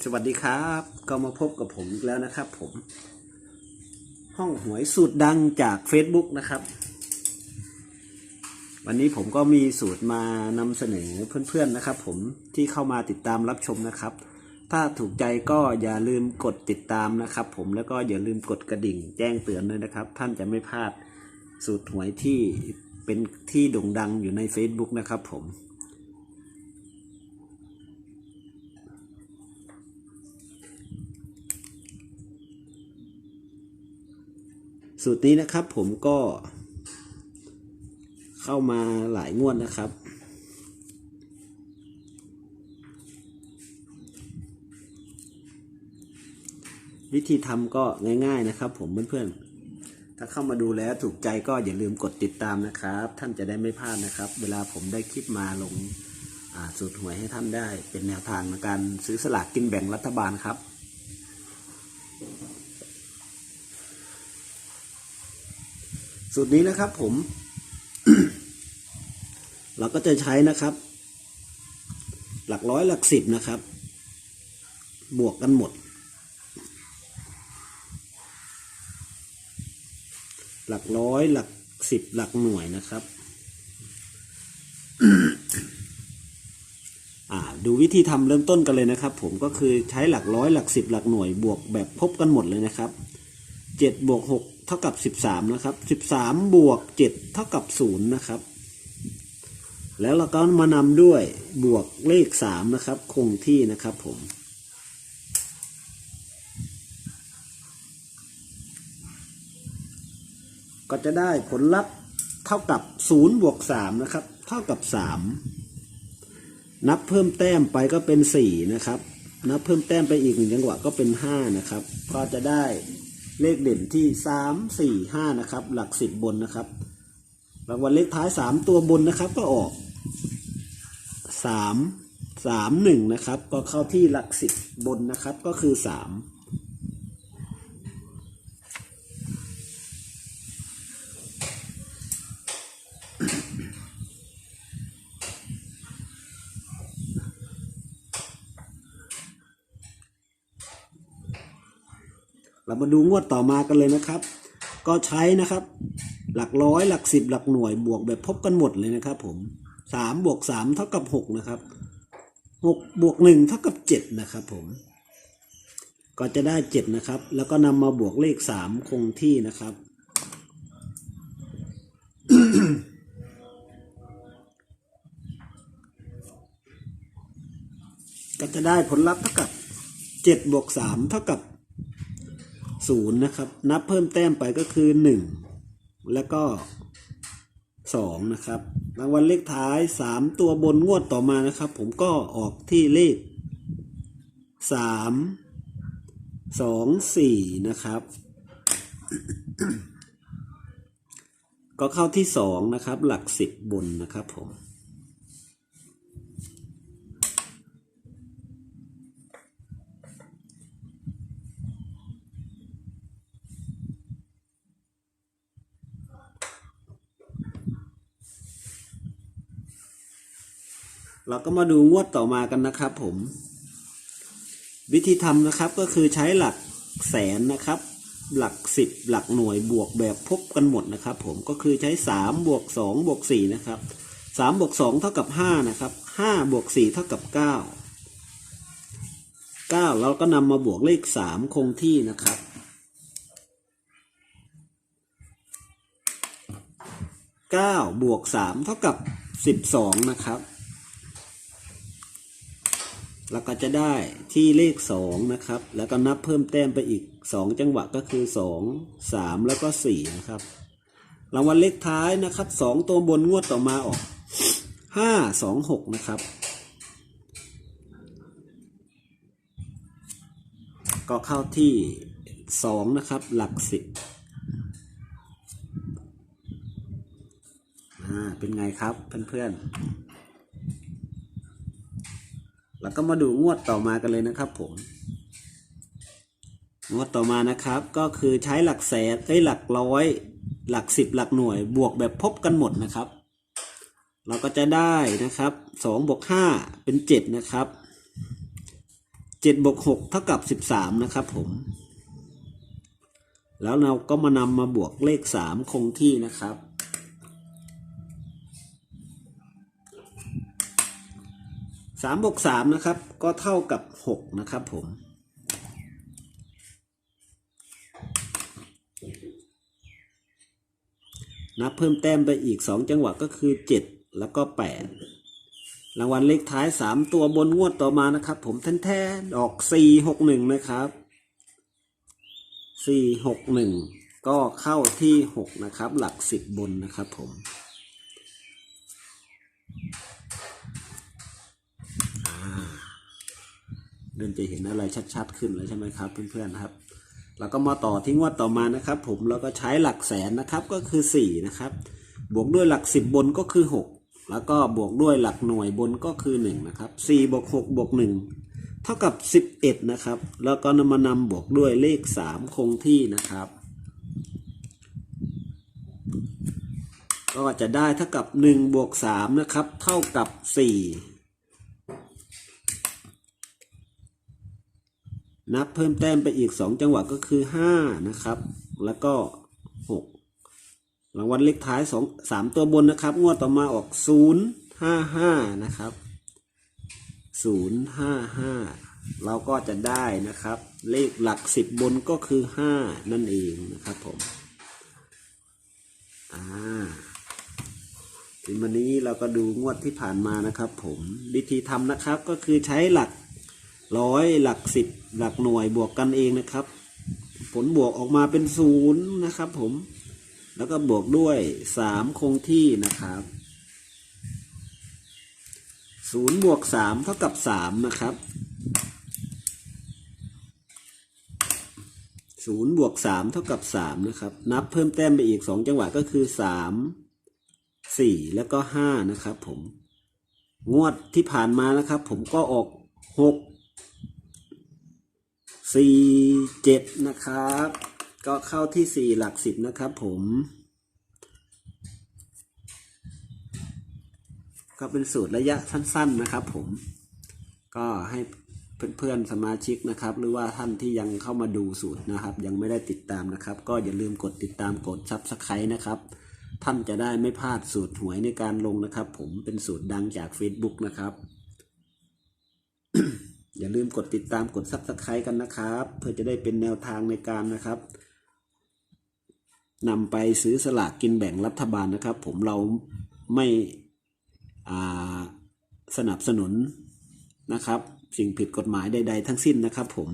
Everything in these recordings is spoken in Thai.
สวัสดีครับก็มาพบกับผมอีกแล้วนะครับผมห้องหวยสูตรดังจาก Facebook นะครับวันนี้ผมก็มีสูตรมานำเสนอเพื่อนๆนะครับผมที่เข้ามาติดตามรับชมนะครับถ้าถูกใจก็อย่าลืมกดติดตามนะครับผมแล้วก็อย่าลืมกดกระดิ่งแจ้งเตือนด้วยนะครับท่านจะไม่พลาดสูตรหวยที่เป็นที่โด่งดังอยู่ใน Facebook นะครับผมสูตรนี้นะครับผมก็เข้ามาหลายงวดนะครับวิธีทำก็ง่ายๆนะครับผมเพื่อนๆถ้าเข้ามาดูแล้วถูกใจก็อย่าลืมกดติดตามนะครับท่านจะได้ไม่พลาดนะครับเวลาผมได้คลิปมาลงสูตรหวยให้ท่านได้เป็นแนวทางในการซื้อสลากกินแบ่งรัฐบาลครับสูตรนี้นะครับผม เราก็จะใช้นะครับหลักร้อยหลักสิบนะครับบวกกันหมดหลักร้อยหลักสิบหลักหน่วยนะครับ ดูวิธีทำเริ่มต้นกันเลยนะครับผมก็คือใช้หลักร้อยหลักสิบหลักหน่วยบวกแบบพบกันหมดเลยนะครับ7 บวก 6 เท่ากับ13นะครับ13 บวก 7 เท่ากับ0นะครับแล้วเราก็มานำด้วยบวกเลข3นะครับคงที่นะครับผมก็จะได้ผลลัพธ์เท่ากับ0 บวก 3นะครับเท่ากับ3นับเพิ่มแต้มไปก็เป็น4นะครับนับเพิ่มแต้มไปอีก1จังหวะก็เป็น5นะครับก็จะได้เลขเด่นที่3 4 5นะครับหลัก10บนนะครับรางวัลเลขท้าย3ตัวบนนะครับก็ออก3 3 1นะครับก็เข้าที่หลัก10บนนะครับก็คือ3เรามาดูงวดต่อมากันเลยนะครับก็ใช้นะครับหลักร้อยหลักสิบหลักหน่วยบวกแบบพบกันหมดเลยนะครับผม3 บวก 3 เท่ากับ6นะครับ6 บวก 1 เท่ากับ7นะครับผมก็จะได้7นะครับแล้วก็นำมาบวกเลข3คงที่นะครับ ก็จะได้ผลลัพธ์เท่ากับ7 บวก 3 เท่ากับ0นะครับนับเพิ่มแต้มไปก็คือ1แล้วก็2นะครับรางวัลเลขท้าย3ตัวบนงวดต่อมานะครับผมก็ออกที่เลข3 2 4นะครับ ก็เข้าที่2นะครับหลัก10บนนะครับผมเราก็มาดูงวดต่อมากันนะครับผมวิธีทำนะครับก็คือใช้หลักแสนนะครับหลัก10หลักหน่วยบวกแบบพบกันหมดนะครับผมก็คือใช้3 บวก 2 บวก 4นะครับ3 บวก 2 เท่ากับ5นะครับ5 บวก 4 เท่ากับ9 9เราก็นำมาบวกเลข3คงที่นะครับ9 บวก 3 เท่ากับ12นะครับแล้วก็จะได้ที่เลข2นะครับแล้วก็นับเพิ่มแต้มไปอีก2จังหวะก็คือ2 3แล้วก็4นะครับรางวัลเลขท้ายนะครับ2ตัวบนงวดต่อมาออก5 2 6นะครับก็เข้าที่2นะครับหลัก10เป็นไงครับเพื่อนๆแล้วก็มาดูงวดต่อมากันเลยนะครับผมงวดต่อมานะครับก็คือใช้หลักแสนหลักร้อยหลัก10หลักหน่วยบวกแบบพบกันหมดนะครับเราก็จะได้นะครับ2 บวก 5เป็น7นะครับ 7บวก6เท่ากับ13นะครับผมแล้วเราก็มานำมาบวกเลข3คงที่นะครับ3บวก3นะครับก็เท่ากับ6นะครับผมนับเพิ่มแต้มไปอีก2จังหวะก็คือ7แล้วก็8รางวัลเลขท้าย3ตัวบนงวดต่อมานะครับผมแท้ๆออก461นะครับ461ก็เข้าที่6นะครับหลัก10บนนะครับผมเริ่มจะเห็นอะไรชัดๆขึ้นแล้วใช่ไหมครับเพื่อนๆนะครับเราก็มาต่อที่งวดต่อมานะครับผมเราก็ใช้หลักแสนนะครับก็คือ4นะครับบวกด้วยหลัก10บนก็คือ6แล้วก็บวกด้วยหลักหน่วยบนก็คือ1นะครับ4บวก6บวก1เท่ากับ11นะครับแล้วก็มานำบวกด้วยเลข3คงที่นะครับก็จะได้เท่ากับ1บวก3นะครับเท่ากับ4นับเพิ่มแต้มไปอีก2จังหวะก็คือ5นะครับแล้วก็6รางวัลเลขท้าย3ตัวบนนะครับงวดต่อมาออก055นะครับ055เราก็จะได้นะครับเลขหลัก10บนก็คือ5นั่นเองนะครับผมทีนี้เราก็ดูงวดที่ผ่านมานะครับผมวิธีทำนะครับก็คือใช้หลักร้อยหลัก10หลักหน่วยบวกกันเองนะครับผลบวกออกมาเป็น0นะครับผมแล้วก็บวกด้วย3คงที่นะครับ0บวก3เท่ากับ3นะครับ0บวก3เท่ากับ3นะครับนับเพิ่มแต้มไปอีก2จังหวะก็คือ3 4แล้วก็5นะครับผมงวดที่ผ่านมานะครับผมก็ออก6 4 7นะครับก็เข้าที่4หลัก10นะครับผมก็เป็นสูตรระยะสั้นๆนะครับผมก็ให้เพื่อนๆสมาชิกนะครับหรือว่าท่านที่ยังเข้ามาดูสูตรนะครับยังไม่ได้ติดตามนะครับก็อย่าลืมกดติดตามกด Subscribe นะครับท่านจะได้ไม่พลาดสูตรหวยในการลงนะครับผมเป็นสูตรดังจาก Facebook นะครับ อย่าลืมกดติดตามกด Subscribe กันนะครับเพื่อจะได้เป็นแนวทางในการนะครับนำไปซื้อสลากกินแบ่งรัฐบาลนะครับผมเราไม่สนับสนุนนะครับสิ่งผิดกฎหมายใดๆทั้งสิ้นนะครับผม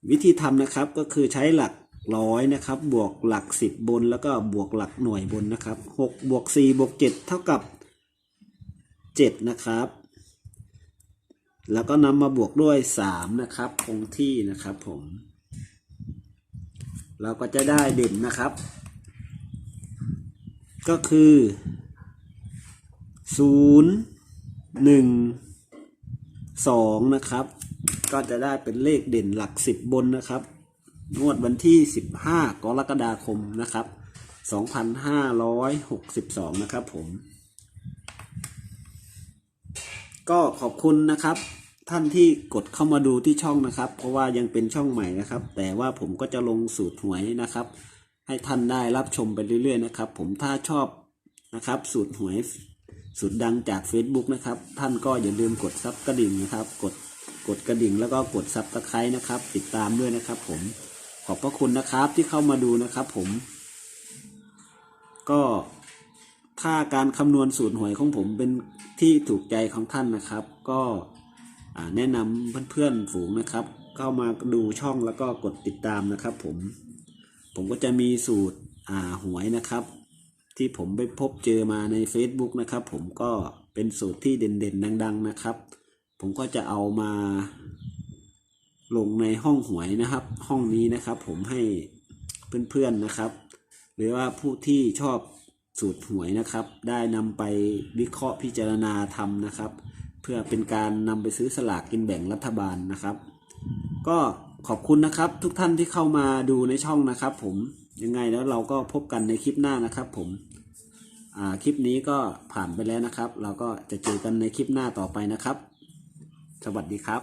วิธีทำนะครับก็คือใช้หลักร้อยนะครับบวกหลัก10บนแล้วก็บวกหลักหน่วยบนนะครับ6บวก4บวก7เท่ากับ7นะครับแล้วก็นำมาบวกด้วย3นะครับคงที่นะครับผมเราก็จะได้เด่นนะครับก็คือ0 1 2นะครับก็จะได้เป็นเลขเด่นหลัก10บนนะครับงวดวันที่15กรกฎาคมนะครับ2562นะครับผมก็ขอบคุณนะครับท่านที่กดเข้ามาดูที่ช่องนะครับเพราะว่ายังเป็นช่องใหม่นะครับแต่ว่าผมก็จะลงสูตรหวยนะครับให้ท่านได้รับชมไปเรื่อยๆนะครับผมถ้าชอบนะครับสูตรหวยสูตรดังจาก Facebook นะครับท่านก็อย่าลืมกดซับกระดิ่งนะครับกดกระดิ่งแล้วก็กดซับตะไคร้นะครับติดตามด้วยนะครับผมขอบพระคุณนะครับที่เข้ามาดูนะครับผมก็ถ้าการคำนวณสูตรหวยของผมเป็นที่ถูกใจของท่านนะครับก็แนะนำเพื่อนๆฝูงนะครับเข้ามาดูช่องแล้วก็กดติดตามนะครับผมก็จะมีสูตรหวยนะครับที่ผมไปพบเจอมาใน Facebook นะครับผมก็เป็นสูตรที่เด่นๆดังๆนะครับผมก็จะเอามาลงในห้องหวยนะครับห้องนี้นะครับผมให้เพื่อนๆนะครับหรือว่าผู้ที่ชอบสูตรหวยนะครับได้นำไปวิเคราะห์พิจารณาทำนะครับเพื่อเป็นการนำไปซื้อสลากกินแบ่งรัฐบาลนะครับก็ขอบคุณนะครับทุกท่านที่เข้ามาดูในช่องนะครับผมยังไงแล้วเราก็พบกันในคลิปหน้านะครับผมคลิปนี้ก็ผ่านไปแล้วนะครับเราก็จะเจอกันในคลิปหน้าต่อไปนะครับสวัสดีครับ